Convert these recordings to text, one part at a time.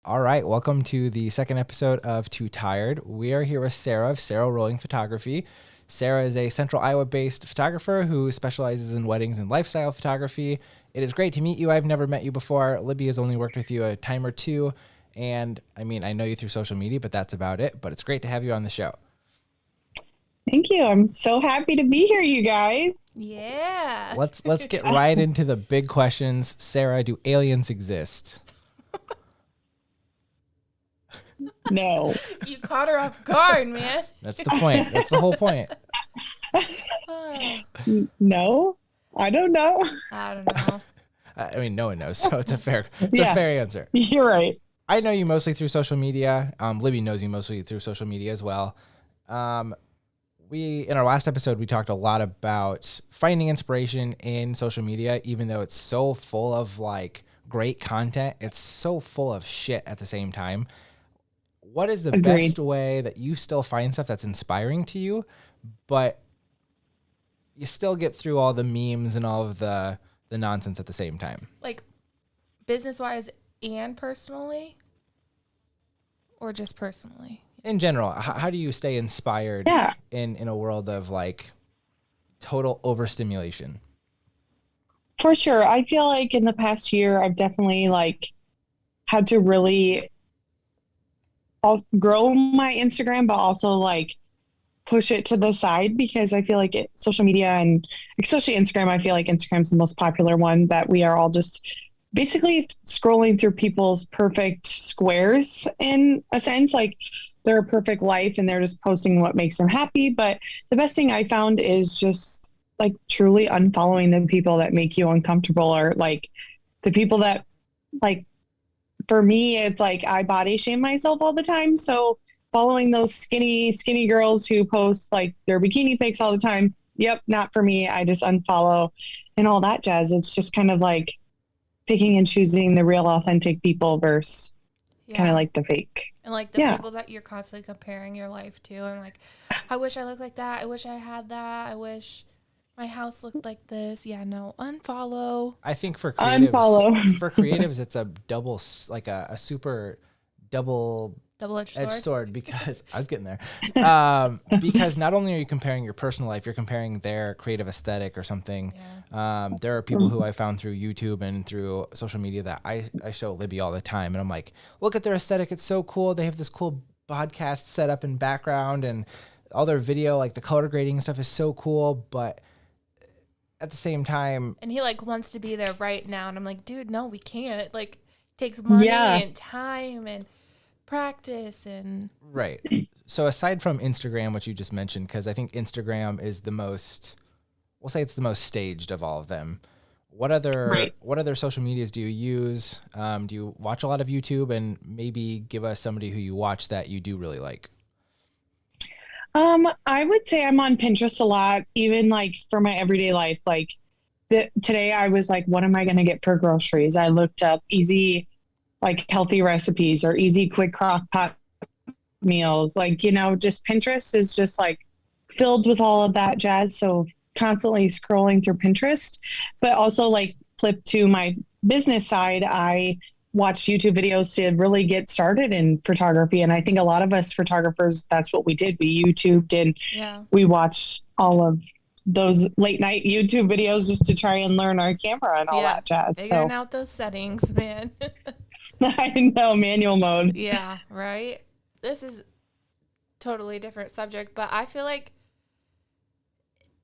All right, welcome to the second episode of Too Tired. We are here with Sarah of Sarah Rolling Photography. Sarah is a Central Iowa-based photographer who specializes in weddings and lifestyle photography. It is great to meet you. I've never met you before. Libby has only worked with you a time or two, and I mean, I know you through social media, but that's about it. But it's great to have you on the show. Thank you. I'm so happy to be here, you guys. Yeah. Let's get right into the big questions. Sarah, do aliens exist? No. You caught her off guard, man. That's the point. That's the whole point. No, I don't know. I don't know. I mean, no one knows, so it's a fair answer. You're right. I know you mostly through social media. Libby knows you mostly through social media as well. In our last episode, we talked a lot about finding inspiration in social media, even though it's so full of like great content. It's so full of shit at the same time. What is the Agreed. best way that you still find stuff that's inspiring to you, but you still get through all the memes and all of the nonsense at the same time? Like business-wise and personally? Or just personally? In general, how do you stay inspired in a world of like total overstimulation? For sure. I feel like in the past year, I've definitely like had to really grow my Instagram, but also like push it to the side because I feel like social media and especially Instagram, I feel like Instagram's the most popular one that we are all just basically scrolling through people's perfect squares in a sense, like their perfect life and they're just posting what makes them happy. But the best thing I found is just like truly unfollowing the people that make you uncomfortable or like the people that like, for me, it's like I body shame myself all the time. So following those skinny girls who post like their bikini pics all the time. Yep. Not for me. I just unfollow and all that jazz. It's just kind of like picking and choosing the real authentic people versus kind of like the fake. And like the people that you're constantly comparing your life to and like, I wish I looked like that. I wish I had that. I wish my house looked like this. Yeah, no, unfollow. I think for creatives, it's a double, like a super double-edged sword because I was getting there. Because not only are you comparing your personal life, you're comparing their creative aesthetic or something. Yeah. There are people who I found through YouTube and through social media that I show Libby all the time. And I'm like, look at their aesthetic. It's so cool. They have this cool podcast set up in background and all their video, like the color grading and stuff is so cool. But at the same time, and he like wants to be there right now, and I'm like, dude, no, we can't. Like, it takes money and time and practice and right. So aside from Instagram, which you just mentioned, because I think Instagram is the most, we'll say it's the most staged of all of them. What other social medias do you use? Do you watch a lot of YouTube? And maybe give us somebody who you watch that you do really like. I would say I'm on Pinterest a lot, even like for my everyday life. Like today I was like, what am I going to get for groceries? I looked up easy, like healthy recipes or easy, quick crock pot meals. Like, just Pinterest is just like filled with all of that jazz. So constantly scrolling through Pinterest, but also like flip to my business side. I watched YouTube videos to really get started in photography. And I think a lot of us photographers, that's what we did. We YouTubed and we watched all of those late night YouTube videos just to try and learn our camera and all that jazz. Figuring out those settings, man. I know, manual mode. Yeah, right? This is totally different subject, but I feel like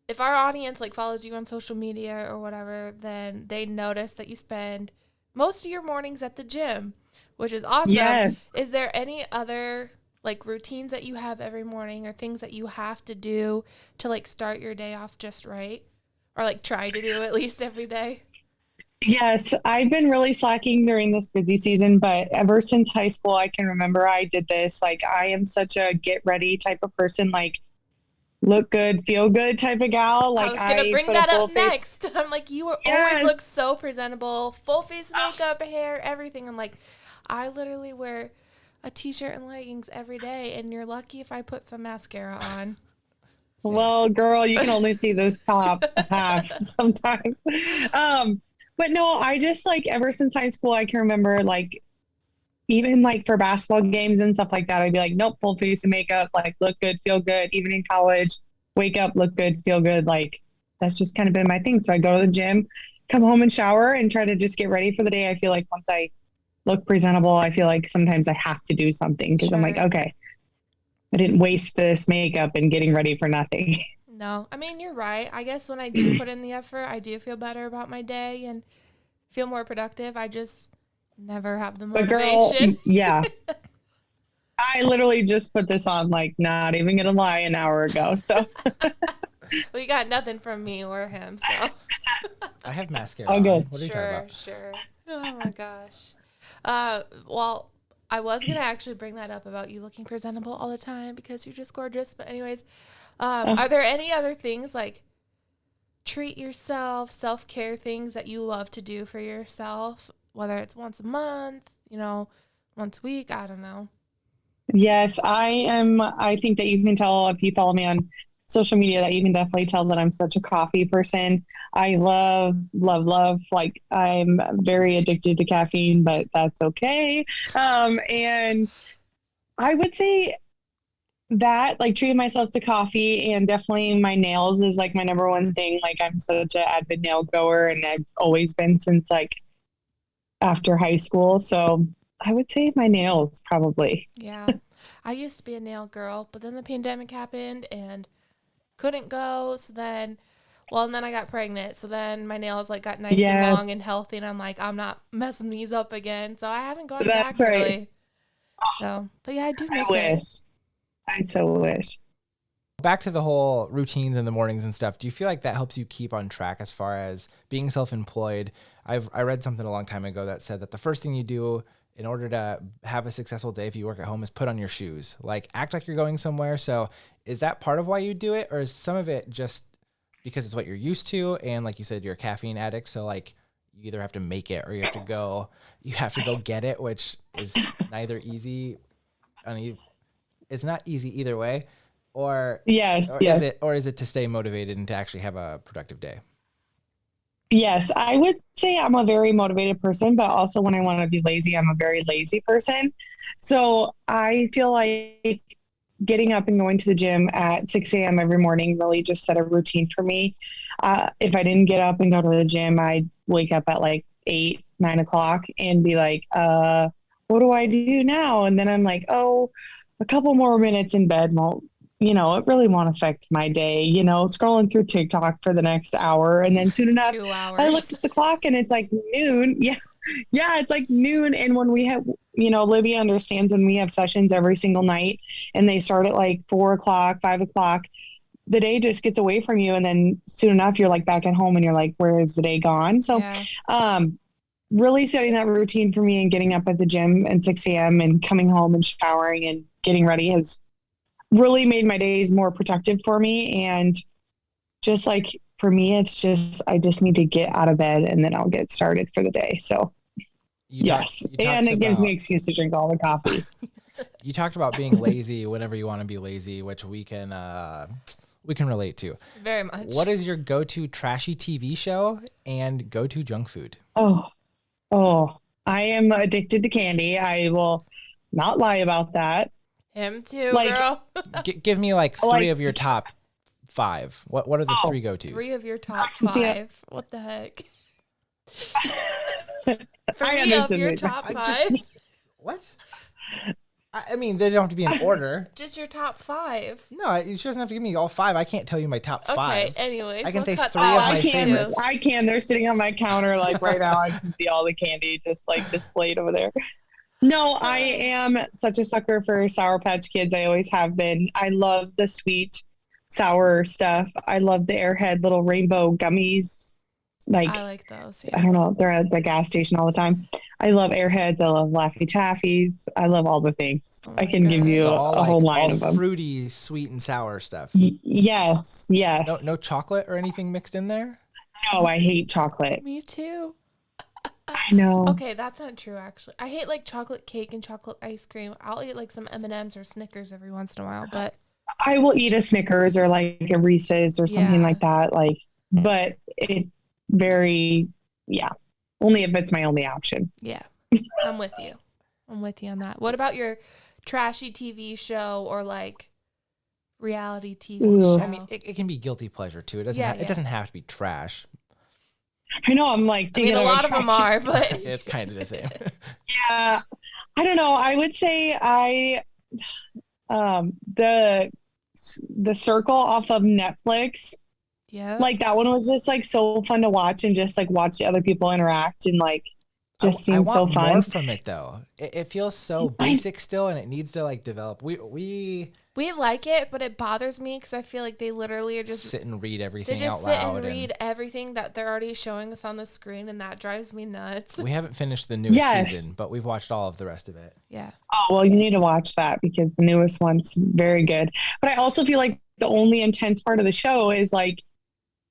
if our audience like follows you on social media or whatever, then they notice that you spend most of your mornings at the gym, which is awesome. Yes. Is there any other like routines that you have every morning or things that you have to do to like start your day off just right? Or like try to do at least every day? Yes, I've been really slacking during this busy season, but ever since high school, I can remember I did this. Like, I am such a get ready type of person, like look good, feel good type of gal. Like, I was going to bring that up next. I'm like, you always look so presentable, full face makeup, hair, everything. I'm like, I literally wear a t-shirt and leggings every day, and you're lucky if I put some mascara on. Well, girl, you can only see those top half sometimes. But no, I just like ever since high school, I can remember like even like for basketball games and stuff like that, I'd be like, nope, full face of makeup, like look good, feel good. Even in college, wake up, look good, feel good. Like that's just kind of been my thing. So I go to the gym, come home and shower and try to just get ready for the day. I feel like once I look presentable, I feel like sometimes I have to do something because I'm like, okay, I didn't waste this makeup and getting ready for nothing. No, I mean, you're right. I guess when I do put in the effort, I do feel better about my day and feel more productive. I just never have the motivation. Girl, yeah. I literally just put this on, like, not even gonna lie, an hour ago. So well, you got nothing from me or him, so I have mascara. Oh, good. What are you talking about? Sure. Oh my gosh. Well, I was gonna actually bring that up about you looking presentable all the time because you're just gorgeous. But anyways, are there any other things like treat yourself, self-care things that you love to do for yourself, whether it's once a month, once a week, I don't know. Yes, I am. I think that you can tell if you follow me on social media that you can definitely tell that I'm such a coffee person. I love, love, love. Like I'm very addicted to caffeine, but that's okay. And I would say that like treating myself to coffee and definitely my nails is like my number one thing. Like I'm such an avid nail goer and I've always been since like after high school. So I would say my nails probably. Yeah. I used to be a nail girl, but then the pandemic happened and couldn't go. So then, and then I got pregnant. So then my nails like got nice and long and healthy. And I'm like, I'm not messing these up again. So I haven't gone back really. So, but yeah, I do miss it. I so wish. Back to the whole routines in the mornings and stuff. Do you feel like that helps you keep on track as far as being self-employed? I read something a long time ago that said that the first thing you do in order to have a successful day if you work at home is put on your shoes, like act like you're going somewhere. So is that part of why you do it? Or is some of it just because it's what you're used to? And like you said, you're a caffeine addict. So like you either have to make it or you have to go get it, which is neither easy. I mean, it's not easy either way. Is it to stay motivated and to actually have a productive day? Yes, I would say I'm a very motivated person, but also when I want to be lazy, I'm a very lazy person. So I feel like getting up and going to the gym at 6 a.m. every morning really just set a routine for me. If I didn't get up and go to the gym, I'd wake up at like 8, 9 o'clock and be like, what do I do now? And then I'm like, a couple more minutes in bed won't, it really won't affect my day, scrolling through TikTok for the next hour. And then soon enough, 2 hours. I looked at the clock and it's like noon. Yeah. Yeah. It's like noon. And when we have, Libby understands when we have sessions every single night and they start at like 4 o'clock, 5 o'clock, the day just gets away from you. And then soon enough, you're like back at home and you're like, where is the day gone? So, really setting that routine for me and getting up at the gym at 6 a.m. and coming home and showering and getting ready has really made my days more productive for me. And just like for me, it's just, I just need to get out of bed and then I'll get started for the day. So and it gives me an excuse to drink all the coffee. You talked about being lazy whenever you want to be lazy, which we can relate to. Very much. What is your go-to trashy TV show and go-to junk food? Oh, I am addicted to candy. I will not lie about that. Him too, girl. Give me like three of your top 5. What are the 3 go-tos? 3 of your top 5. What the heck? I understand your top 5. What? I mean, they don't have to be in order. Just your top 5. No, she doesn't have to give me all 5. I can't tell you my top 5. Okay, anyways. I can say 3 of my favorites. I can. They're sitting on my counter like right now. I can see all the candy just like displayed over there. No, I am such a sucker for Sour Patch Kids. I always have been. I love the sweet, sour stuff. I love the Airhead little rainbow gummies. I like those. Yeah. I don't know. They're at the gas station all the time. I love Airheads. I love Laffy Taffies. I love all the things. I can give you a whole line of them. Fruity, sweet, and sour stuff. Yes. No chocolate or anything mixed in there? No, I hate chocolate. Me too. I know. Okay, that's not true actually. I hate like chocolate cake and chocolate ice cream. I'll eat like some M&Ms or Snickers every once in a while, but I will eat a Snickers or like a Reese's or something like that. But it only if it's my only option. Yeah, I'm with you. I'm with you on that. What about your trashy TV show or like reality TV show? I mean, it can be guilty pleasure too. It doesn't. It doesn't have to be trash. I know. I'm like. I mean, a lot of them are, but it's kind of the same. Yeah, I don't know. I would say the Circle off of Netflix. Yeah. Like that one was just like so fun to watch and just like watch the other people interact and like just seems so fun. More from it though. It feels so basic still, and it needs to like develop. We like it, but it bothers me because I feel like they literally are just sit and read everything they just out loud. Sit and read everything that they're already showing us on the screen, and that drives me nuts. We haven't finished the newest season, but we've watched all of the rest of it. Yeah. Oh well, you need to watch that because the newest one's very good. But I also feel like the only intense part of the show is like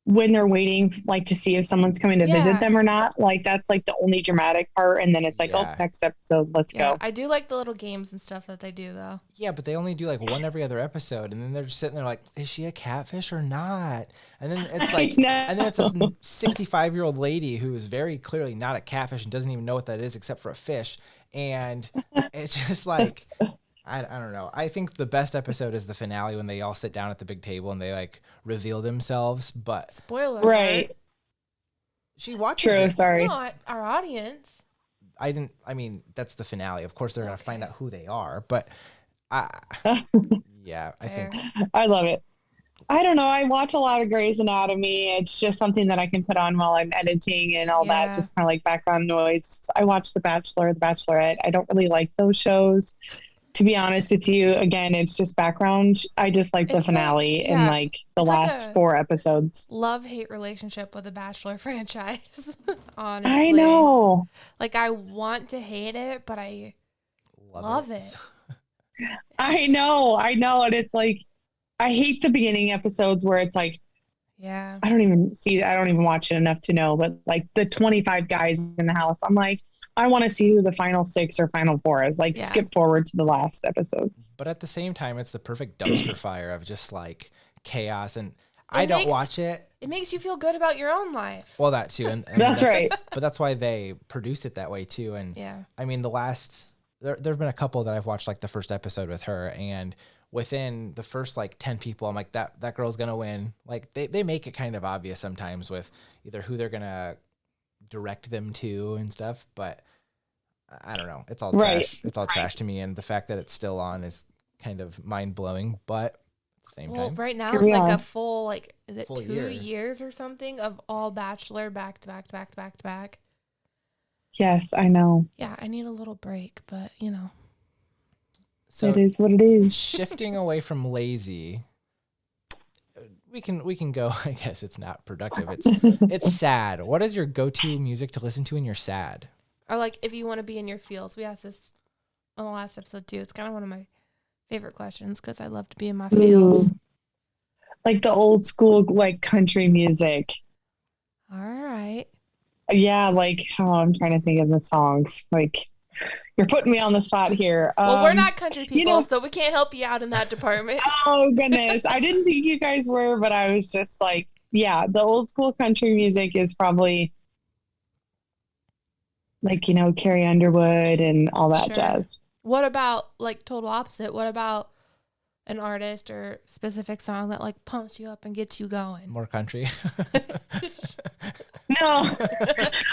when they're waiting like to see if someone's coming to visit them or not. Like that's like the only dramatic part, and then it's like, oh, next episode, let's go. I do like the little games and stuff that they do though. Yeah, but they only do like one every other episode, and then they're just sitting there like, is she a catfish or not? And then it's like, and then it's this 65-year-old lady who is very clearly not a catfish and doesn't even know what that is except for a fish, and it's just like. I don't know. I think the best episode is the finale when they all sit down at the big table and they like reveal themselves. But spoiler, right? She watches. True. It. Sorry. No, our audience. I mean, that's the finale. Of course, they're gonna find out who they are. But yeah, I think I love it. I don't know. I watch a lot of Grey's Anatomy. It's just something that I can put on while I'm editing and all that, just kind of like background noise. I watch The Bachelor, The Bachelorette. I don't really like those shows. To be honest with you, again, it's just background. I just like the finale and like the last 4 episodes. Love-hate relationship with the Bachelor franchise. Honestly, I know. Like I want to hate it, but I love it. I know, and it's like I hate the beginning episodes where it's like, I don't even watch it enough to know, but like the 25 guys in the house, I'm like, I want to see who the final 6 or final 4 is. Like, skip forward to the last episode. But at the same time, it's the perfect dumpster fire of just like chaos. And I don't watch it. It makes you feel good about your own life. Well, that too. And that's right. But that's why they produce it that way too. And I mean, there have been a couple that I've watched like the first episode with her, and within the first like 10 people, I'm like, that girl's going to win. Like they make it kind of obvious sometimes with either who they're going to direct them to and stuff, but I don't know. It's all trash. It's all trash to me, and the fact that it's still on is kind of mind blowing. But at the same time, right now it's like a full like is it 2 years or something of all Bachelor back to back to back to back to back. Yes, I know. Yeah, I need a little break, but you know. So it is what it is. Shifting away from lazy. We can go. I guess it's not productive. It's sad. What is your go-to music to listen to when you're sad? Or like if you want to be in your feels. We asked this on the last episode too. It's kind of one of my favorite questions because I love to be in my feels. Like the old school like country music. All right. Yeah, like I'm trying to think of the songs. Like you're putting me on the spot here. Well, we're not country people, so we can't help you out in that department. Oh, goodness. I didn't think you guys were, but I was just like, yeah, the old school country music is probably like, you know, Carrie Underwood and all that jazz. What about like total opposite? What about an artist or specific song that like pumps you up and gets you going? More country. No.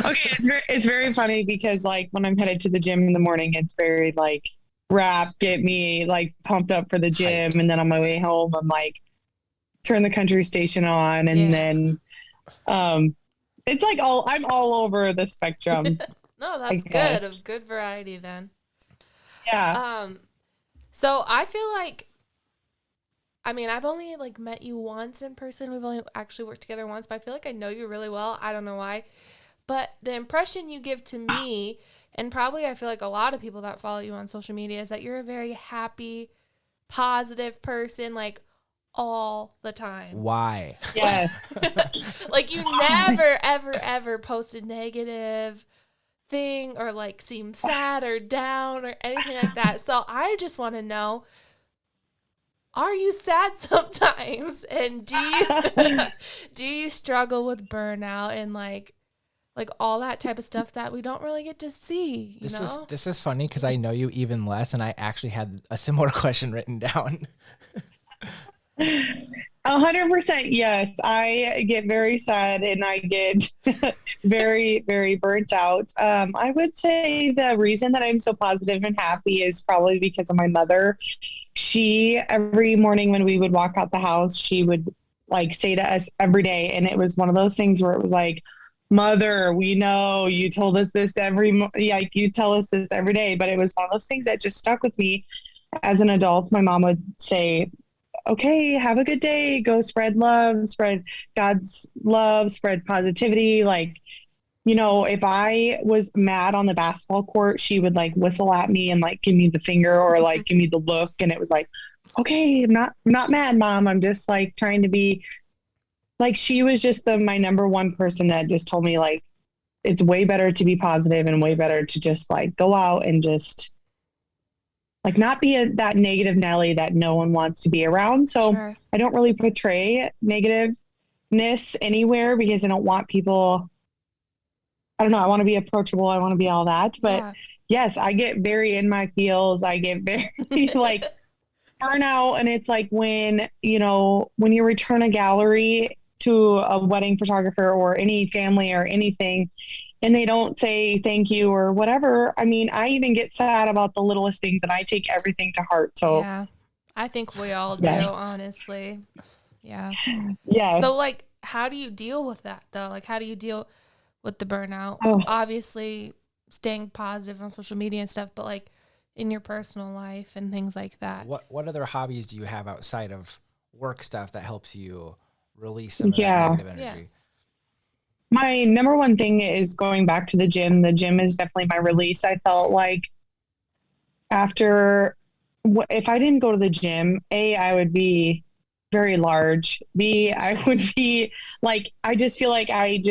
Okay, it's very funny because like when I'm headed to the gym in the morning, it's very like rap, get me like pumped up for the gym, and then on my way home, I'm like turn the country station on, and then it's like I'm all over the spectrum. No, that's good. Of good variety then. Yeah. So I feel like, I mean, I've only like met you once in person. We've only actually worked together once, but I feel like I know you really well. I don't know why, but the impression you give to me, and probably I feel like a lot of people that follow you on social media, is that you're a very happy, positive person, like all the time. Why? Yes. Like you never, ever, ever posted negative thing or like seem sad or down or anything like that. So I just want to know, are you sad sometimes? And do you struggle with burnout and like like all that type of stuff that we don't really get to see. This is funny because I know you even less, and I actually had a similar question written down. 100% yes. I get very sad and I get very, very burnt out. I would say the reason that I'm so positive and happy is probably because of my mother. She, every morning when we would walk out the house, she would like say to us every day. And it was one of those things where it was like, Mother, we know you told us this like you tell us this every day, but it was one of those things that just stuck with me. As an adult, my mom would say, okay, have a good day, go spread love, spread God's love, spread positivity. Like, you know, if I was mad on the basketball court, she would like whistle at me and like give me the finger or like give me the look. And it was like, okay, I'm not mad, Mom. I'm just like trying to be like, she was just my number one person that just told me like, it's way better to be positive and way better to just like go out and just like not be that negative Nelly that no one wants to be around. So sure. I don't really portray negativeness anywhere because I don't want people, I don't know. I want to be approachable. I want to be all that. But yes, I get very in my feels. I get very like burnout. And it's like when you return a gallery to a wedding photographer or any family or anything, and they don't say thank you or whatever. I mean, I even get sad about the littlest things and I take everything to heart. So yeah, I think we all do, honestly. Yeah. Yes. So like, how do you deal with that though? Like, how do you deal with the burnout? Obviously staying positive on social media and stuff, but like in your personal life and things like that. What other hobbies do you have outside of work stuff that helps you release some of that negative energy? Yeah. My number one thing is going back to the gym. The gym is definitely my release. I felt like if I didn't go to the gym, A, I would be very large. B, I would be like, I just feel like I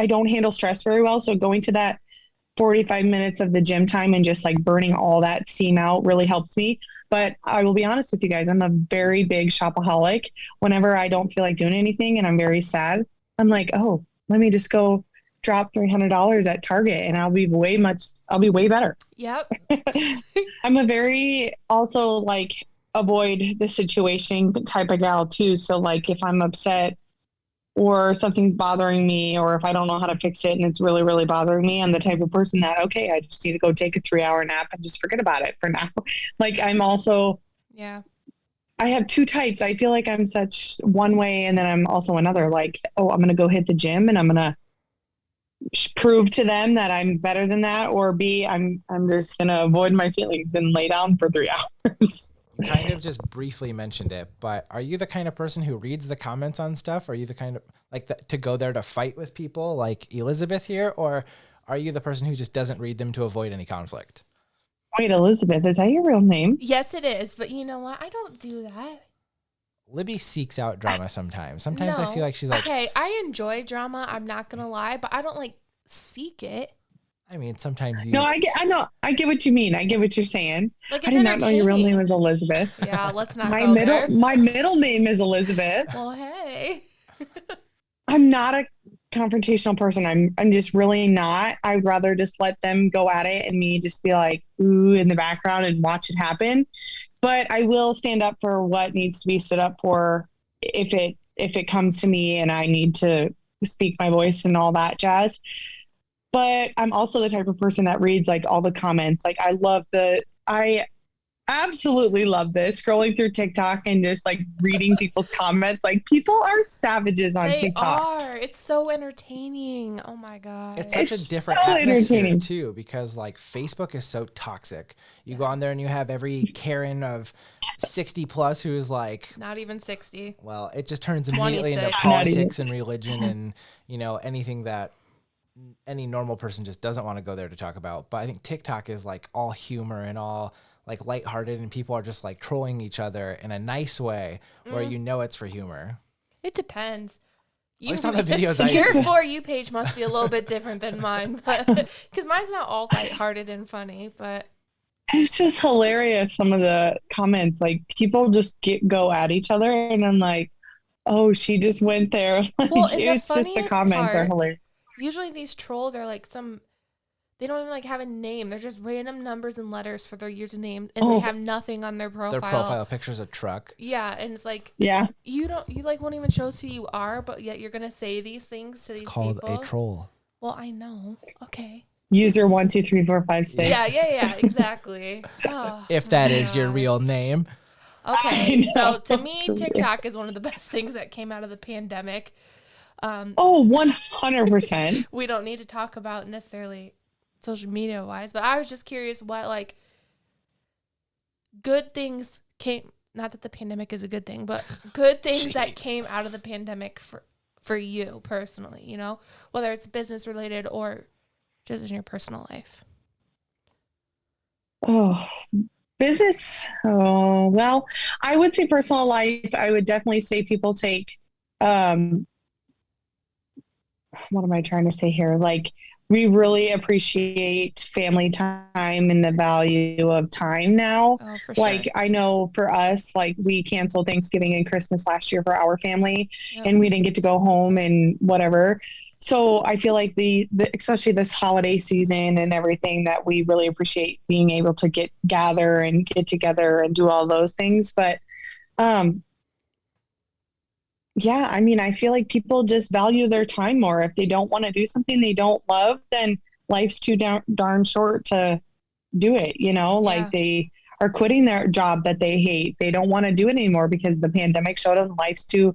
don't handle stress very well. So going to that 45 minutes of the gym time and just like burning all that steam out really helps me. But I will be honest with you guys, I'm a very big shopaholic. Whenever I don't feel like doing anything and I'm very sad, I'm like, oh, let me just go drop $300 at Target and I'll be way better. Yep. I'm a very also like avoid the situation type of gal too. So like if I'm upset or something's bothering me, or if I don't know how to fix it and it's really, really bothering me, I'm the type of person that, okay, I just need to go take a 3-hour nap and just forget about it for now. Like I'm also, I have two types. I feel like I'm such one way and then I'm also another, like, oh, I'm going to go hit the gym and I'm going to prove to them that I'm better than that. Or B, I'm just going to avoid my feelings and lay down for 3 hours. You kind of just briefly mentioned it, but are you the kind of person who reads the comments on stuff? Are you the kind of like to go there to fight with people like Elizabeth here? Or are you the person who just doesn't read them to avoid any conflict? Wait, Elizabeth, is that your real name? Yes, it is. But you know what? I don't do that. Libby seeks out drama sometimes. Sometimes I feel like she's like, okay, I enjoy drama. I'm not going to lie, but I don't like seek it. I mean, sometimes you. No, I get what you mean. I get what you're saying. Like, I did not know your real name was Elizabeth. Yeah, let's not my go there. My middle name is Elizabeth. Well, hey. I'm not a confrontational person. I'm just really not. I'd rather just let them go at it and me just be like, ooh, in the background and watch it happen. But I will stand up for what needs to be stood up for if it comes to me and I need to speak my voice and all that jazz. But I'm also the type of person that reads like all the comments. Like I absolutely love this, scrolling through TikTok and just like reading people's comments. Like people are savages on TikTok. It's so entertaining. Oh my God. It's such a different atmosphere too, because like Facebook is so toxic. You go on there and you have every Karen of 60 plus who is like not even 60. Well, it just turns immediately into politics and religion and anything that any normal person just doesn't want to go there to talk about. But I think TikTok is like all humor and all like lighthearted, and people are just like trolling each other in a nice way where it's for humor. It depends. I saw the videos I your For You page must be a little bit different than mine, but because mine's not all lighthearted and funny, but it's just hilarious. Some of the comments, like people just go at each other, and I'm like, Oh, she just went there. Well, and It's just the comments are hilarious. Usually these trolls are like they don't even like have a name. They're just random numbers and letters for their username, and they have nothing on their profile. Their profile picture's a truck. Yeah, and it's like, yeah, you like won't even show us who you are, but yet you're gonna say these things to these people. It's called a troll. Well, I know. Okay. User 1 2 3 4 5 6. Yeah, exactly. Oh, if that is your real name. Okay, so to me, TikTok is one of the best things that came out of the pandemic. 100%. We don't need to talk about necessarily social media wise, but I was just curious what like good things came, not that the pandemic is a good thing, but good things that came out of the pandemic for you personally, you know, whether it's business related or just in your personal life. Oh, business. Oh, well, I would say personal life. I would definitely say people take, what am I trying to say here? Like, we really appreciate family time and the value of time now. Oh, for sure. Like, I know for us, like, we canceled Thanksgiving and Christmas last year for our family, and we didn't get to go home and whatever. So I feel like the especially this holiday season and everything, that we really appreciate being able to gather and get together and do all those things. But, yeah, I mean, I feel like people just value their time more. If they don't want to do something they don't love, then life's too darn short to do it. You know, like they are quitting their job that they hate. They don't want to do it anymore because the pandemic showed them life's too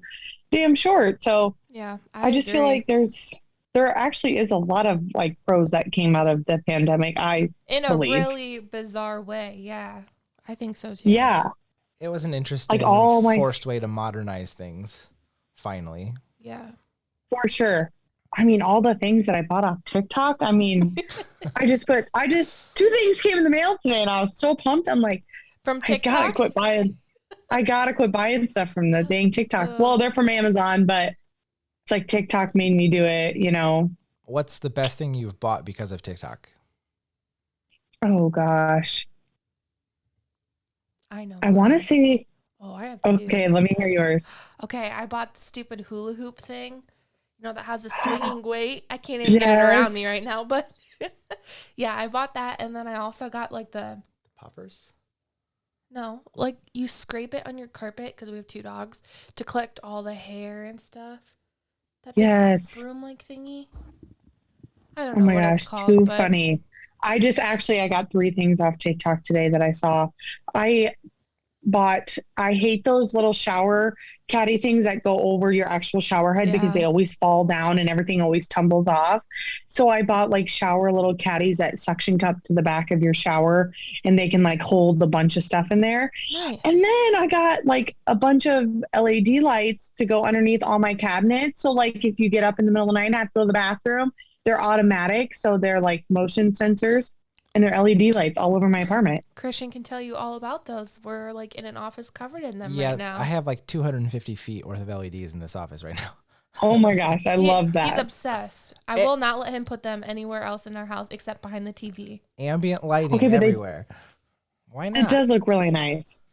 damn short. So yeah, I just feel like there actually is a lot of like pros that came out of the pandemic. In a really bizarre way. Yeah, I think so too. Yeah. It was an interesting forced way to modernize things. Finally. Yeah. For sure. I mean, all the things that I bought off TikTok. I mean, I just 2 things came in the mail today and I was so pumped. I'm like, from TikTok? I gotta quit buying stuff from the dang TikTok. Well, they're from Amazon, but it's like TikTok made me do it, you know. What's the best thing you've bought because of TikTok? Oh gosh. I know. I want to say. Oh, I have 2. Okay, let me hear yours. Okay, I bought the stupid hula hoop thing, you know, that has a swinging weight. I can't even get it around me right now, but yeah, I bought that, and then I also got like the poppers. No, like you scrape it on your carpet because we have 2 dogs to collect all the hair and stuff. That broom-like thingy. I don't know. Oh my gosh, too funny. I got 3 things off TikTok today that I saw. I hate those little shower caddy things that go over your actual shower head because they always fall down and everything always tumbles off. So I bought like shower little caddies that suction cup to the back of your shower, and they can like hold a bunch of stuff in there. Nice. And then I got like a bunch of LED lights to go underneath all my cabinets. So like if you get up in the middle of the night and have to go to the bathroom, they're automatic. So they're like motion sensors. And they're LED lights all over my apartment. Christian can tell you all about those. We're like in an office covered in them right now. I have like 250 feet worth of LEDs in this office right now. Oh my gosh, I love that. He's obsessed. I will not let him put them anywhere else in our house except behind the TV. Ambient lighting everywhere. Why not? It does look really nice.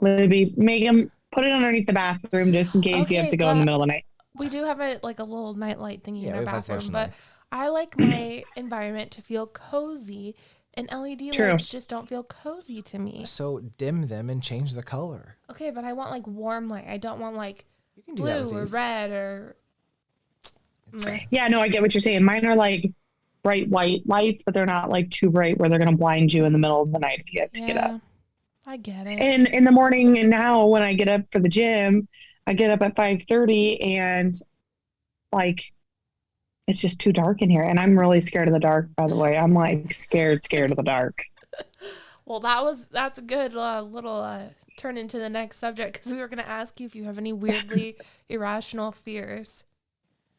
Maybe make him put it underneath the bathroom just in case you have to go in the middle of the night. We do have a little nightlight thingy in our bathroom, but I like my environment to feel cozy, and LED lights just don't feel cozy to me. So dim them and change the color. Okay, but I want like warm light. I don't want like blue or red or. Yeah, no, I get what you're saying. Mine are like bright white lights, but they're not like too bright where they're going to blind you in the middle of the night if you have to get up. I get it. And in the morning, and now when I get up for the gym, I get up at 5:30 and like. It's just too dark in here. And I'm really scared of the dark, by the way. I'm like scared of the dark. Well, that's a good little turn into the next subject, because we were going to ask you if you have any weirdly irrational fears.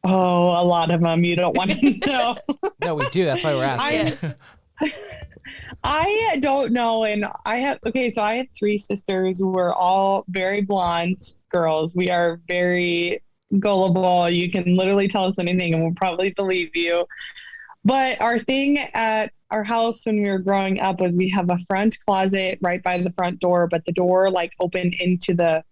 Oh, a lot of them. You don't want to know. No, we do. That's why we're asking. I don't know. And I have 3 sisters who are all very blonde girls. We are very gullible. You can literally tell us anything and we'll probably believe you. But our thing at our house when we were growing up was we have a front closet right by the front door, but the door like opened into the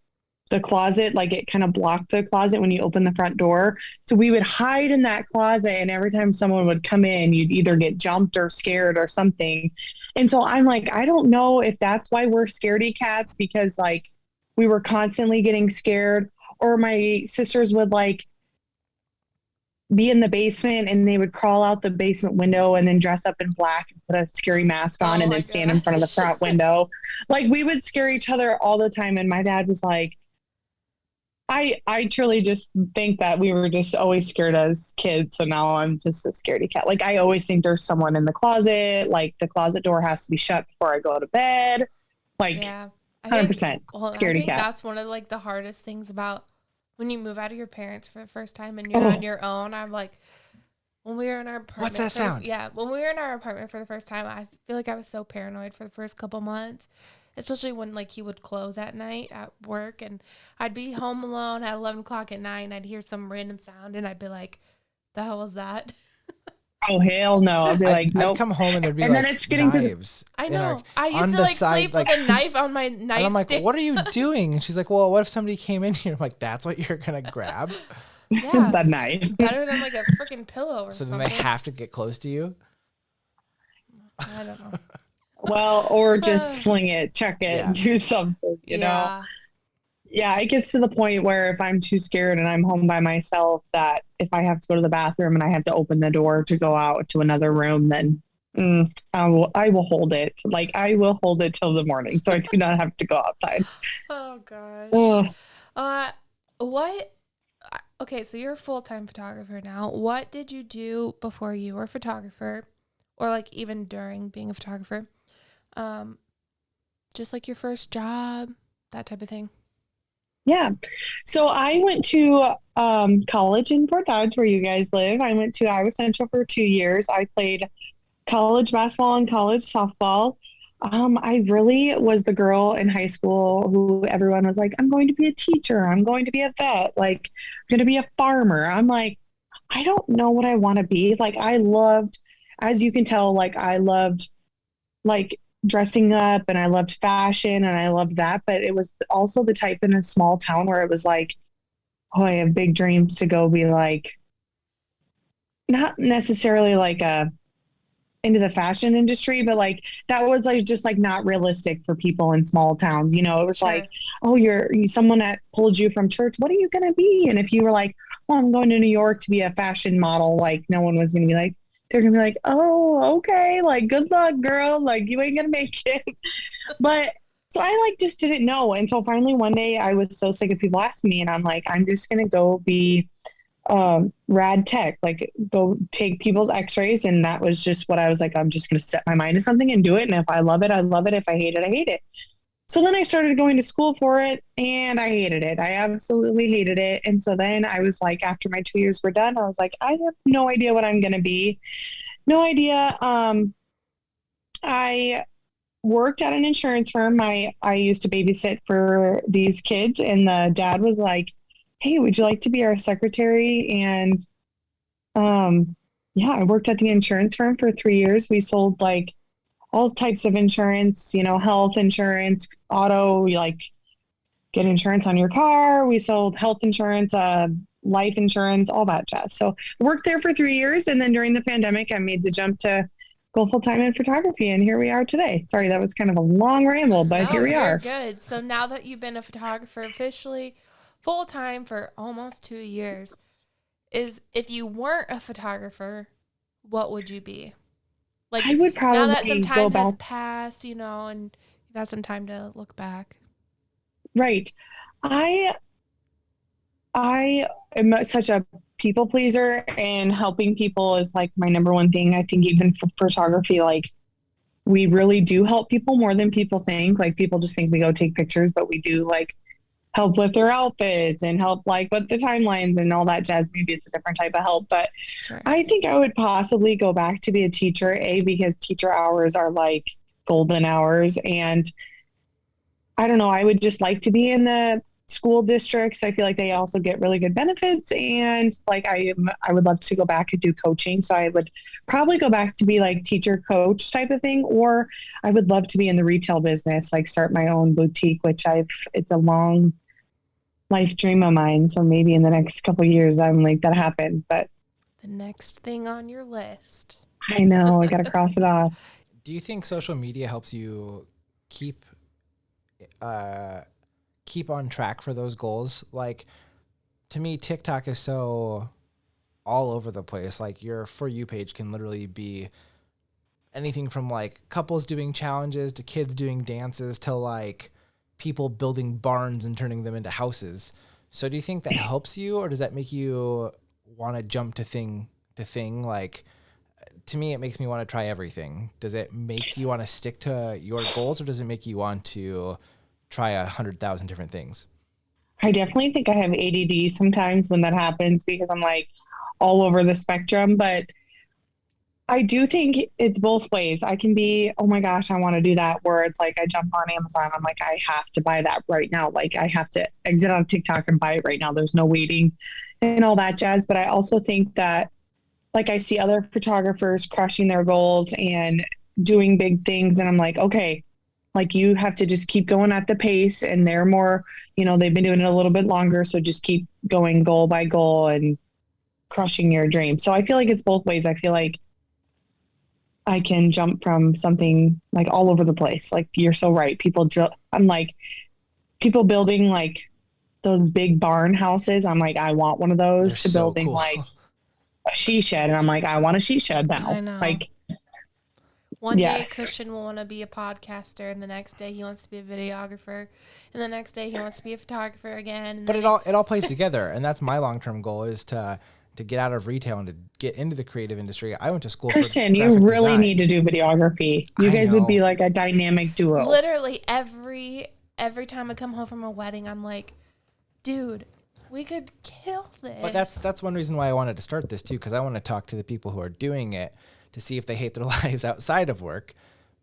the closet, like it kind of blocked the closet when you open the front door. So we would hide in that closet, and every time someone would come in, you'd either get jumped or scared or something. And so I'm like, I don't know if that's why we're scaredy cats, because like we were constantly getting scared, or my sisters would like be in the basement and they would crawl out the basement window and then dress up in black and put a scary mask on and then stand in front of the front window. Like we would scare each other all the time. And my dad was like, I truly just think that we were just always scared as kids. So now I'm just a scaredy cat. Like I always think there's someone in the closet. Like the closet door has to be shut before I go to bed. Like 100% scaredy cat. That's one of like the hardest things about when you move out of your parents for the first time and you're on your own. I'm like, when we were in our apartment. What's that sound? Yeah. When we were in our apartment for the first time, I feel like I was so paranoid for the first couple months, especially when like he would close at night at work and I'd be home alone at 11 o'clock at night and I'd hear some random sound and I'd be like, the hell was that? Oh, hell no. I'd be like, nope. I'd come home and there'd be and like then it's getting knives. I know. I used to like sleep with a knife on my nightstand. And I'm like, what are you doing? And she's like, well, what if somebody came in here? I'm like, that's what you're going to grab? Yeah. That knife. Better than like a freaking pillow or so something. So then they have to get close to you? I don't know. Well, or just fling it, check it, do something, you know? Yeah, it gets to the point where if I'm too scared and I'm home by myself, that if I have to go to the bathroom and I have to open the door to go out to another room, then I will hold it. Like I will hold it till the morning, so I do not have to go outside. Oh gosh. Okay, so you're a full-time photographer now. What did you do before you were a photographer, or like even during being a photographer? Just like your first job, that type of thing. Yeah. So I went to college in Fort Dodge, where you guys live. I went to Iowa Central for 2 years. I played college basketball and college softball. I really was the girl in high school who everyone was like, I'm going to be a teacher. I'm going to be a vet. Like, I'm going to be a farmer. I'm like, I don't know what I want to be. Like, I loved, as you can tell, like, I loved, like, dressing up and I loved fashion and I loved that. But it was also the type in a small town where it was like, oh, I have big dreams to go be like, not necessarily like into the fashion industry, but like that was like just like not realistic for people in small towns. You know, it was like, oh, you're someone that pulled you from church. What are you going to be? And if you were like, well, I'm going to New York to be a fashion model, like no one was going to be like, they're going to be like, oh, okay. Like, good luck, girl. Like you ain't going to make it. But so I like just didn't know until finally one day I was so sick of people asking me and I'm like, I'm just going to go be rad tech, like go take people's x-rays. And that was just what I was like, I'm just going to set my mind to something and do it. And if I love it, I love it. If I hate it, I hate it. So then I started going to school for it and I hated it. I absolutely hated it. And so then I was like, after my 2 years were done, I was like, I have no idea what I'm going to be. No idea. I worked at an insurance firm. I used to babysit for these kids and the dad was like, hey, would you like to be our secretary? And I worked at the insurance firm for 3 years. We sold like all types of insurance, you know, health insurance, auto, we like get insurance on your car. We sold health insurance, life insurance, all that jazz. So I worked there for 3 years. And then during the pandemic, I made the jump to go full time in photography. And here we are today. Sorry, that was kind of a long ramble, but here we are. Good. So now that you've been a photographer officially full time for almost 2 years, if you weren't a photographer, what would you be? Like, I would probably now that some time has passed, you know, and you've had some time to look back. Right. I am such a people pleaser, and helping people is like my number one thing. I think even for photography, like we really do help people more than people think. Like people just think we go take pictures, but we do like help with their outfits and help like with the timelines and all that jazz. Maybe it's a different type of help, but sure. I think I would possibly go back to be a teacher, because teacher hours are like golden hours. And I don't know, I would just like to be in the school districts. I feel like they also get really good benefits. And like, I would love to go back and do coaching. So I would probably go back to be like teacher coach type of thing, or I would love to be in the retail business, like start my own boutique, which it's a long life dream of mine. So maybe in the next couple of years, I'm like, that happened. But the next thing on your list. I know, I got to cross it off. Do you think social media helps you keep on track for those goals? Like, to me, TikTok is so all over the place. Like, your For You page can literally be anything from like couples doing challenges to kids doing dances to like people building barns and turning them into houses. So do you think that helps you, or does that make you want to jump to thing? Like, to me, it makes me want to try everything. Does it make you want to stick to your goals, or does it make you want to try 100,000 different things? I definitely think I have ADD sometimes when that happens because I'm like all over the spectrum, but I do think it's both ways. I can be, oh my gosh, I want to do that, where it's like I jump on Amazon. I'm like, I have to buy that right now. Like, I have to exit on TikTok and buy it right now. There's no waiting and all that jazz. But I also think that, like, I see other photographers crushing their goals and doing big things. And I'm like, okay, like, you have to just keep going at the pace. And they're more, they've been doing it a little bit longer. So just keep going goal by goal and crushing your dream. So I feel like it's both ways. I feel like I can jump from something like all over the place. Like, you're so right. I'm like, people building like those big barn houses. I'm like, I want one of those. They're to so building cool. like a she shed. And I'm like, I want a she shed now. I know. Like, one yes. day Christian will want to be a podcaster, and the next day he wants to be a videographer, and the next day he wants to be a photographer again. And but it all plays together, and that's my long-term goal, is to get out of retail and to get into the creative industry. I went to school Christian, for graphic you really design. need to do videography. You guys would be like a dynamic duo. Literally every time I come home from a wedding, I'm like, dude, we could kill this. But that's one reason why I wanted to start this too, because I want to talk to the people who are doing it to see if they hate their lives outside of work.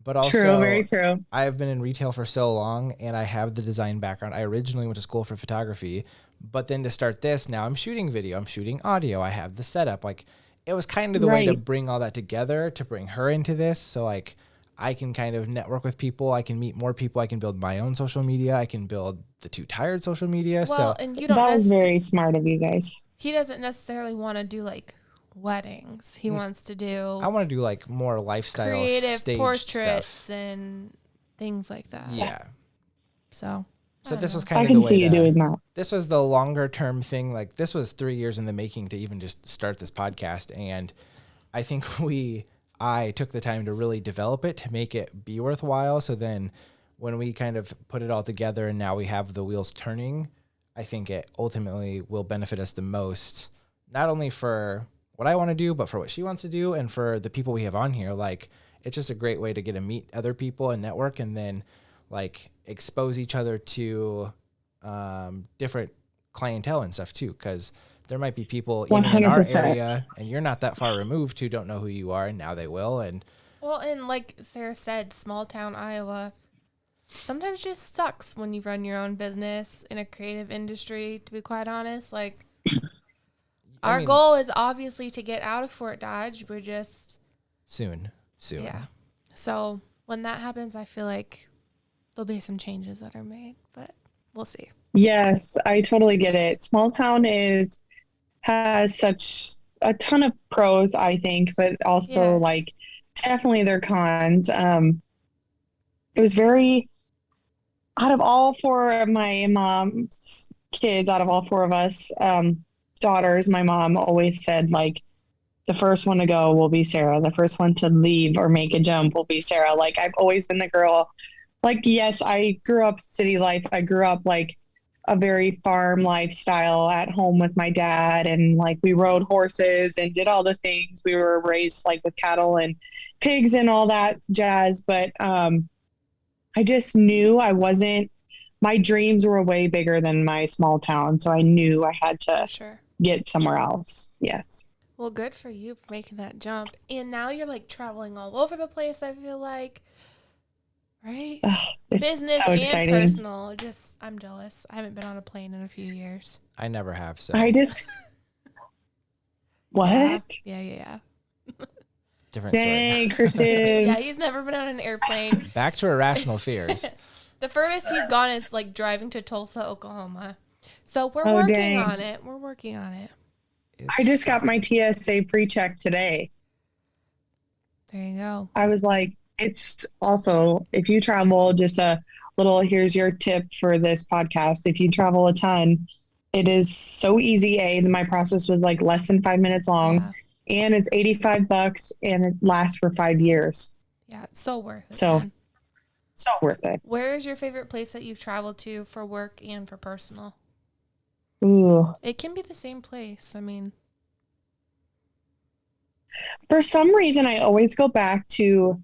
But also, true, very true. I've been in retail for so long, and I have the design background. I originally went to school for photography, but then to start this, now I'm shooting video, I'm shooting audio, I have the setup. Like, it was kind of the way to bring all that together, to bring her into this. So like, I can kind of network with people, I can meet more people, I can build my own social media, I can build the Too Tired social media. Well, so and you don't that was very smart of you guys. He doesn't necessarily want to do like weddings. He wants to do I want to do like more lifestyle creative stage portraits stuff and things like that. Yeah. So this was I kind of can the way see you doing that. This was the longer term thing. Like, this was 3 years in the making to even just start this podcast. And I think I took the time to really develop it to make it be worthwhile. So then when we kind of put it all together and now we have the wheels turning, I think it ultimately will benefit us the most, not only for what I want to do, but for what she wants to do and for the people we have on here. Like, it's just a great way to get to meet other people and network, and then like expose each other to different clientele and stuff too, because there might be people even in our 100%. area and you're not that far removed who don't know who you are, and now they will. And like Sarah said, small town Iowa sometimes just sucks when you run your own business in a creative industry, to be quite honest. Like, our goal is obviously to get out of Fort Dodge. We're just soon. Yeah. So when that happens, I feel like there'll be some changes that are made, but we'll see. Yes, I totally get it. Small town has such a ton of pros, I think, but also like definitely their cons. It was very, out of all four of my mom's kids, out of all four of us daughters, my mom always said, like, the first one to go will be Sarah. The first one to leave or make a jump will be Sarah. Like, I've always been the girl. Like, yes, I grew up city life. I grew up like a very farm lifestyle at home with my dad. And like, we rode horses and did all the things. We were raised like with cattle and pigs and all that jazz. But I just knew my dreams were way bigger than my small town. So I knew I had to get somewhere else. Yes. Well, good for you for making that jump. And now you're like traveling all over the place, I feel like. Right? Business so and exciting. personal. I'm jealous. I haven't been on a plane in a few years. I never have. So What? Yeah. Different Dang, story. Christian. Yeah, he's never been on an airplane. Back to irrational fears. The furthest he's gone is like driving to Tulsa, Oklahoma. So we're working on it. We're working on it. I just got my TSA pre-check today. There you go. I was like, it's also, if you travel, just a little, here's your tip for this podcast. If you travel a ton, it is so easy. My process was like less than 5 minutes long, and it's $85 and it lasts for 5 years. Yeah, it's so worth it. So worth it. Where is your favorite place that you've traveled to for work and for personal? Ooh. It can be the same place. I mean, for some reason, I always go back to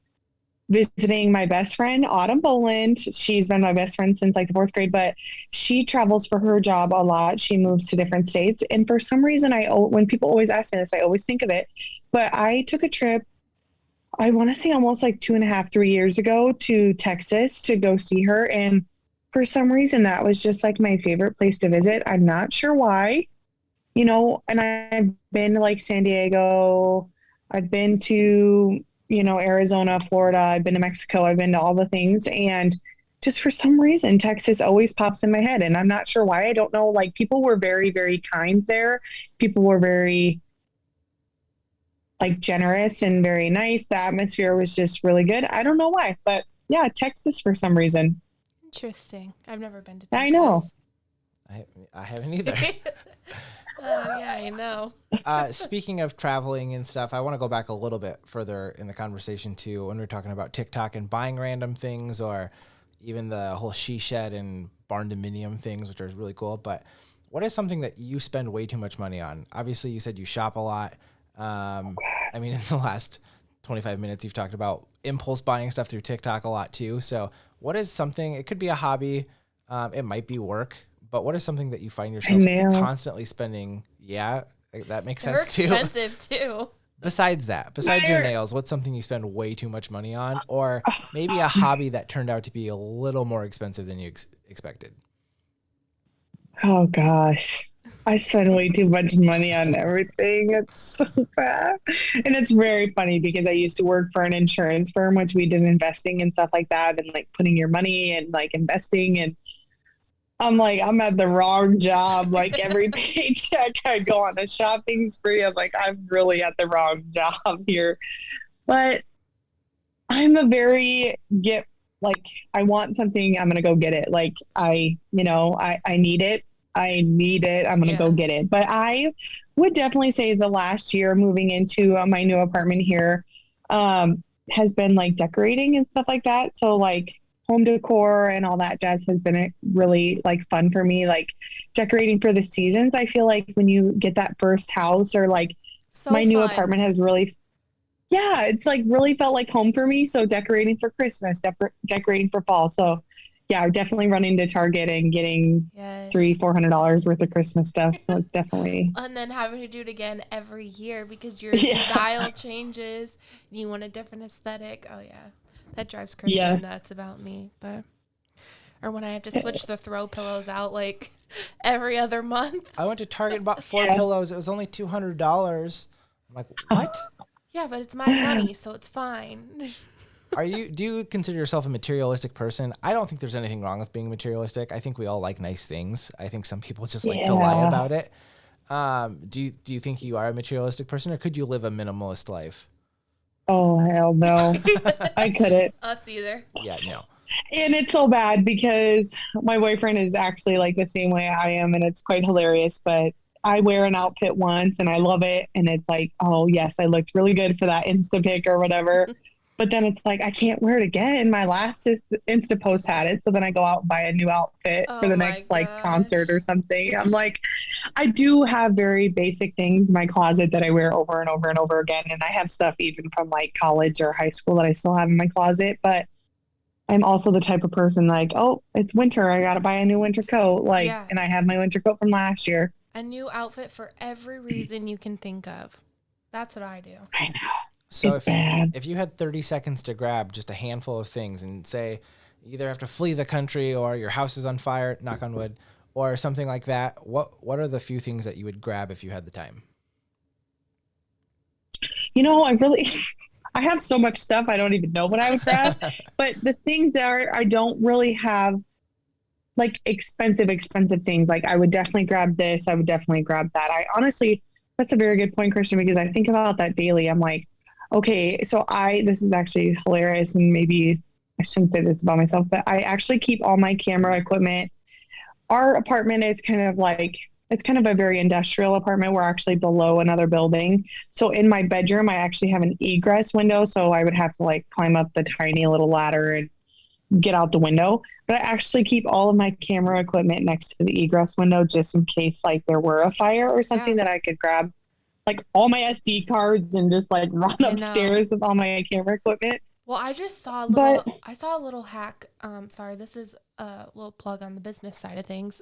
visiting my best friend, Autumn Boland. She's been my best friend since like the 4th grade, but she travels for her job a lot. She moves to different states. And for some reason, when people always ask me this, I always think of it. But I took a trip, I want to say almost like 2.5, 3 years ago to Texas to go see her. And for some reason, that was just like my favorite place to visit. I'm not sure why, and I've been to like San Diego. I've been to, Arizona, Florida. I've been to Mexico. I've been to all the things. And just for some reason, Texas always pops in my head. And I'm not sure why. I don't know. Like, people were very, very kind there. People were very like generous and very nice. The atmosphere was just really good. I don't know why, but yeah, Texas for some reason. Interesting. I've never been to Texas. I know. I haven't either. Yeah, I know. Speaking of traveling and stuff, I want to go back a little bit further in the conversation too, when we were talking about TikTok and buying random things, or even the whole She Shed and Barn Dominium things, which are really cool. But what is something that you spend way too much money on? Obviously, you said you shop a lot. I mean, in the last 25 minutes, you've talked about impulse buying stuff through TikTok a lot too. So what is something, it could be a hobby, it might be work, but what is something that you find yourself constantly spending? Yeah, that makes sense too. They're expensive too. Besides your nails, what's something you spend way too much money on? Or maybe a hobby that turned out to be a little more expensive than you expected? Oh gosh. I spend way too much money on everything. It's so bad. And it's very funny because I used to work for an insurance firm, which we did investing and stuff like that, and like putting your money and like investing. And I'm like, I'm at the wrong job. Like every paycheck I go on a shopping spree. I'm like, I'm really at the wrong job here. But I'm a very I want something, I'm going to go get it. Like I need it. I'm going to go get it. But I would definitely say the last year moving into my new apartment here has been like decorating and stuff like that. So like home decor and all that jazz has been really like fun for me. Like decorating for the seasons. I feel like when you get that first house or like my new apartment has really, it's like really felt like home for me. So decorating for Christmas, decorating for fall. So yeah, definitely running to Target and getting $300-$400 worth of Christmas stuff. That's definitely. And then having to do it again every year because your style changes and you want a different aesthetic. Oh yeah, that drives Christian nuts about me. Or when I have to switch the throw pillows out like every other month. I went to Target and bought 4 pillows. It was only $200. I'm like, what? Yeah, but it's my money, so it's fine. Do you consider yourself a materialistic person? I don't think there's anything wrong with being materialistic. I think we all like nice things. I think some people just like to lie about it. Do you think you are a materialistic person, or could you live a minimalist life? Oh, hell no. I couldn't. Us either. Yeah, no. And it's so bad because my boyfriend is actually like the same way I am, and it's quite hilarious, but I wear an outfit once and I love it. And it's like, oh yes, I looked really good for that Insta pic or whatever. But then it's like, I can't wear it again. My last Insta post had it. So then I go out and buy a new outfit for the next like concert or something. I'm like, I do have very basic things in my closet that I wear over and over and over again. And I have stuff even from like college or high school that I still have in my closet. But I'm also the type of person like, oh, it's winter. I got to buy a new winter coat. And I have my winter coat from last year. A new outfit for every reason you can think of. That's what I do. I know. So if you had 30 seconds to grab just a handful of things and say you either have to flee the country or your house is on fire, knock on wood, or something like that, what are the few things that you would grab if you had the time? I have so much stuff I don't even know what I would grab. But the things that I don't really have like expensive things. Like I would definitely grab this. I would definitely grab that. I honestly, that's a very good point, Christian, because I think about that daily. I'm like, okay, so this is actually hilarious. And maybe I shouldn't say this about myself, but I actually keep all my camera equipment. Our apartment is kind of like, it's kind of a very industrial apartment. We're actually below another building. So in my bedroom, I actually have an egress window. So I would have to like climb up the tiny little ladder and get out the window. But I actually keep all of my camera equipment next to the egress window just in case like there were a fire or something that I could grab like all my SD cards and just like run upstairs with all my camera equipment. Well, I just saw a little hack. Sorry, this is a little plug on the business side of things.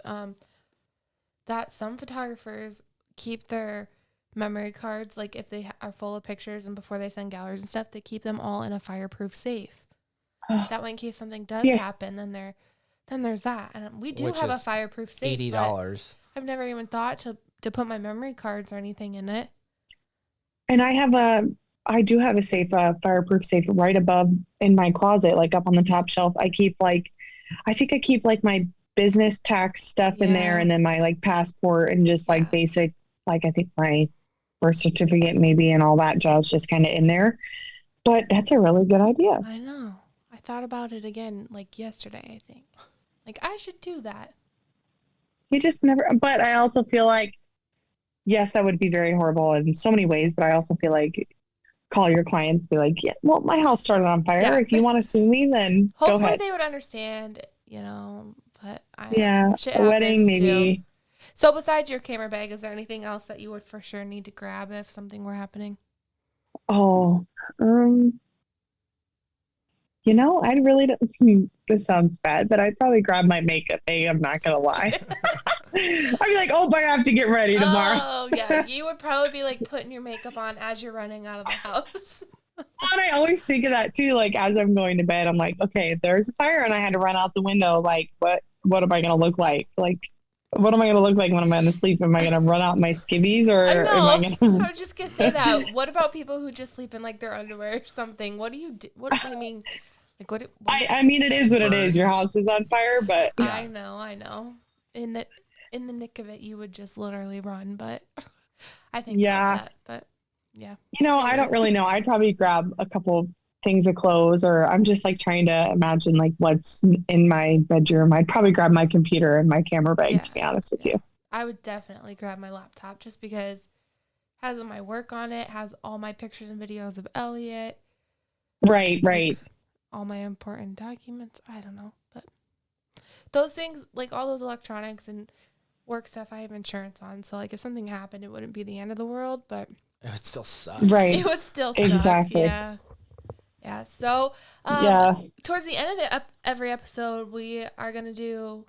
That some photographers keep their memory cards, like if they are full of pictures and before they send galleries and stuff, they keep them all in a fireproof safe. That way, in case something does happen, then there's that. And we do have a fireproof safe. $80. I've never even thought to put my memory cards or anything in it. And I do have a safe, fireproof safe right above in my closet, like up on the top shelf. I keep I keep like my business tax stuff in there, and then my like passport and just like basic, like I think my birth certificate maybe and all that jazz just kind of in there. But that's a really good idea. I know. I thought about it again like yesterday, I think. Like I should do that. You just never, but I also feel like, yes, that would be very horrible in so many ways, but I also feel like call your clients, be like, yeah, well, my house started on fire. Yeah. If you want to sue me, then hopefully go ahead. They would understand, but a wedding maybe. Too. So besides your camera bag, is there anything else that you would for sure need to grab if something were happening? Oh, I really don't, this sounds bad, but I'd probably grab my makeup bag. I'm not going to lie. I'd be like, I have to get ready tomorrow. Oh, yeah. You would probably be like putting your makeup on as you're running out of the house. And I always think of that too. Like as I'm going to bed, I'm like, okay, if there's a fire and I had to run out the window, like what am I going to look like? Like, what am I going to look like when I'm going to sleep? Am I going to run out my skivvies or am I going to? I was just going to say that. What about people who just sleep in like their underwear or something? What do you do? What I mean, like what I mean, it is what it is. Your house is on fire, but yeah. I know. In the nick of it, you would just literally run, but I think that, but yeah. I don't really know. I'd probably grab a couple things of clothes, or I'm just like trying to imagine like what's in my bedroom. I'd probably grab my computer and my camera bag, to be honest with you. I would definitely grab my laptop just because it has my work on it, has all my pictures and videos of Elliot. Right. Like, all my important documents. I don't know, but those things, like all those electronics and work stuff, I have insurance on. So like if something happened, it wouldn't be the end of the world, but it would still suck. Right. It would still suck. Exactly. Yeah. So towards the end of every episode, we are going to do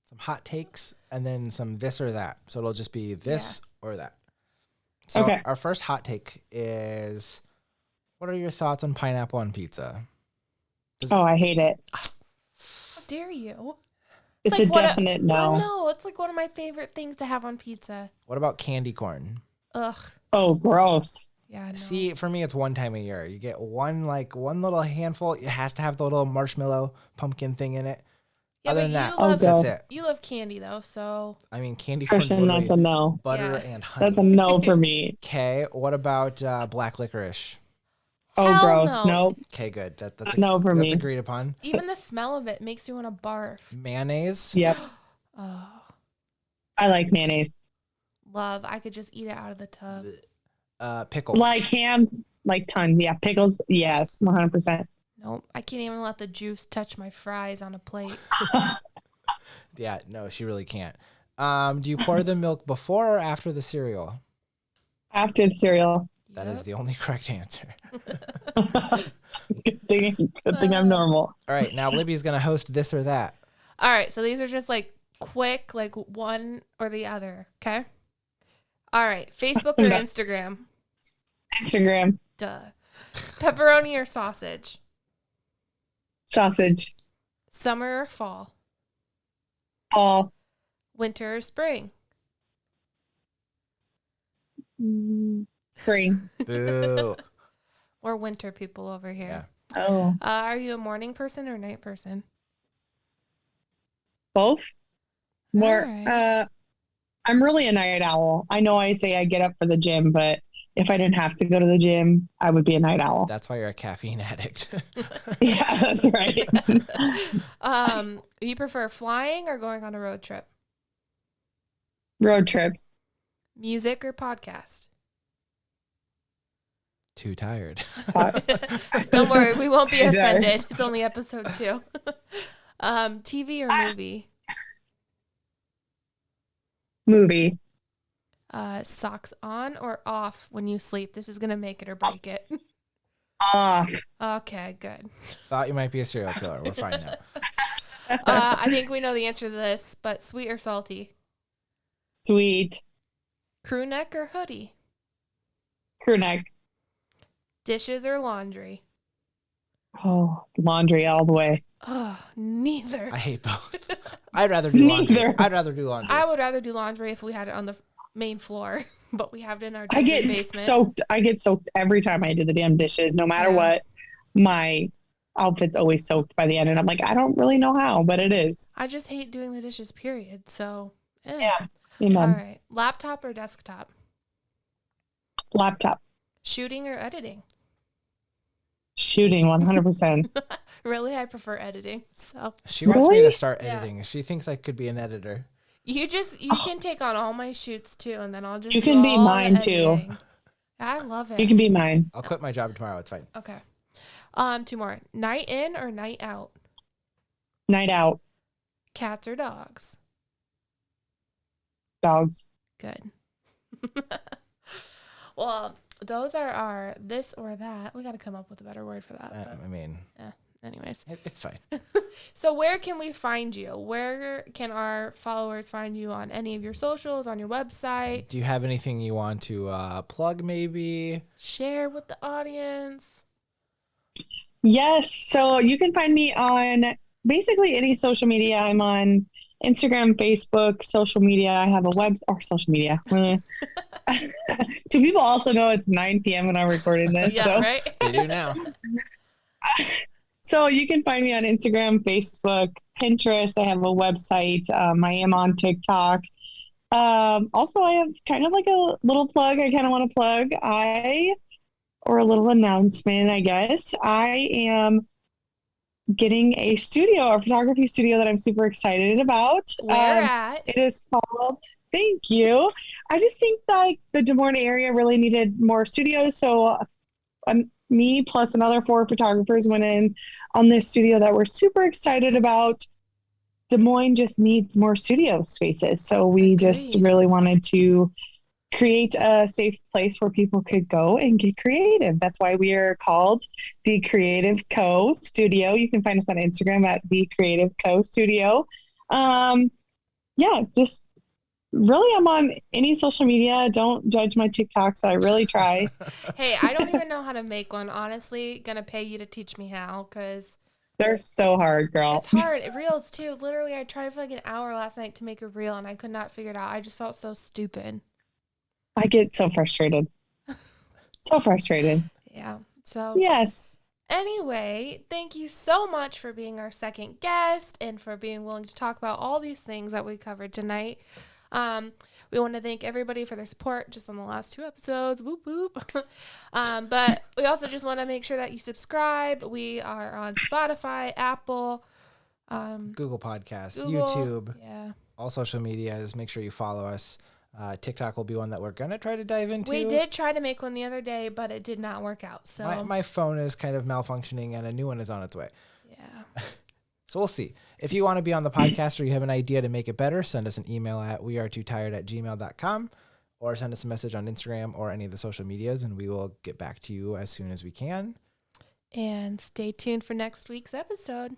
some hot takes and then some this or that. So it'll just be this or that. So our first hot take is, what are your thoughts on pineapple on pizza? I hate it. How dare you? It's like a definite no. No, it's like one of my favorite things to have on pizza. What about candy corn? Ugh. Oh, gross. Yeah. No. See, for me, it's one time a year. You get one little handful. It has to have the little marshmallow pumpkin thing in it. Yeah, other than that, that's it. You love candy though, so. I mean, candy corn. That's a no. Butter and honey. That's a no for me. Okay, what about black licorice? Oh, hell gross. No. Nope. Okay, good. That's no for me. That's agreed upon. Even the smell of it makes you want to barf. Mayonnaise? Yep. Oh. I like mayonnaise. Love. I could just eat it out of the tub. Pickles. Like ham, like tons. Yeah, pickles. Yes, 100%. Nope. I can't even let the juice touch my fries on a plate. Yeah, no, she really can't. Do you pour the milk before or after the cereal? After the cereal. That is the only correct answer. Good thing I'm normal. All right, now Libby's going to host this or that. All right, so these are just like quick, like one or the other, okay? All right, Facebook or Instagram? Instagram. Duh. Pepperoni or sausage? Sausage. Summer or fall? Fall. Winter or spring? Spring. Boo. Or winter people over here. Yeah. Oh. Are you a morning person or night person? both. More, right. I'm really a night owl. I know I say I get up for the gym, but if I didn't have to go to the gym, I would be a night owl. That's why you're a caffeine addict. Yeah, that's right. You prefer flying or going on a road trip? Road trips. Music or podcast? Too tired. Don't worry, we won't be offended. It's only episode 2. TV or movie? Movie. Socks on or off when you sleep? This is gonna make it or break it. Off. Okay, good. Thought you might be a serial killer. We're fine now. I think we know the answer to this, but sweet or salty? Sweet. Crew neck or hoodie? Crew neck. Dishes or laundry? Oh, laundry all the way. Oh, neither. I hate both. I'd rather do laundry. Neither. I'd rather do laundry. I would rather do laundry if we had it on the main floor, but we have it in our I get basement. soaked. I get soaked every time I do the damn dishes. No matter what, my outfit's always soaked by the end, and I'm like, I don't really know how, but it is. I just hate doing the dishes. Period. So yeah. Amen. All right. Laptop or desktop? Laptop. Shooting or editing? Shooting 100%. Really, I prefer editing. So she wants me to start editing. She thinks I could be an editor. You can take on all my shoots too, and then I'll just you can be mine too. I love it. You can be mine. I'll quit my job tomorrow. It's fine. Okay. 2 more. Night in or night out? Night out. Cats or dogs? Dogs. Good. Well, those are our this or that. We got to come up with a better word for that. Anyways. It's fine. So where can we find you? Where can our followers find you on any of your socials, on your website? Do you have anything you want to plug maybe? Share with the audience. Yes. So you can find me on basically any social media. I'm on Instagram, Facebook, social media. I have a social media. Do people also know it's 9 p.m. when I'm recording this? Yeah, right? They do now. So you can find me on Instagram, Facebook, Pinterest. I have a website. I am on TikTok. Also, I have kind of like a little plug I kind of want to plug. Or a little announcement, I guess. I am getting a photography studio that I'm super excited about. Where at? It is called, thank you. I just think like the Des Moines area really needed more studios. So me plus another 4 photographers went in on this studio that we're super excited about. Des Moines just needs more studio spaces. So we just really wanted to create a safe place where people could go and get creative. That's why we are called The Creative Co. Studio. You can find us on Instagram at The Creative Co. Studio. Just really, I'm on any social media. Don't judge my TikToks. I really try. Hey, I don't even know how to make one. Honestly, gonna pay you to teach me how, because they're so hard, girl. It's hard. Reels too. Literally, I tried for like an hour last night to make a reel, and I could not figure it out. I just felt so stupid. I get so frustrated. So frustrated. Yeah. So yes. Anyway, thank you so much for being our second guest and for being willing to talk about all these things that we covered tonight. We want to thank everybody for their support just on the last 2 episodes. Whoop, whoop. But we also just want to make sure that you subscribe. We are on Spotify, Apple, Google Podcasts, YouTube, yeah, all social medias. Make sure you follow us. TikTok will be one that we're going to try to dive into. We did try to make one the other day, but it did not work out. So my phone is kind of malfunctioning and a new one is on its way. Yeah. So we'll see. If you want to be on the podcast or you have an idea to make it better, send us an email at wearetootired@gmail.com or send us a message on Instagram or any of the social medias, and we will get back to you as soon as we can. And stay tuned for next week's episode.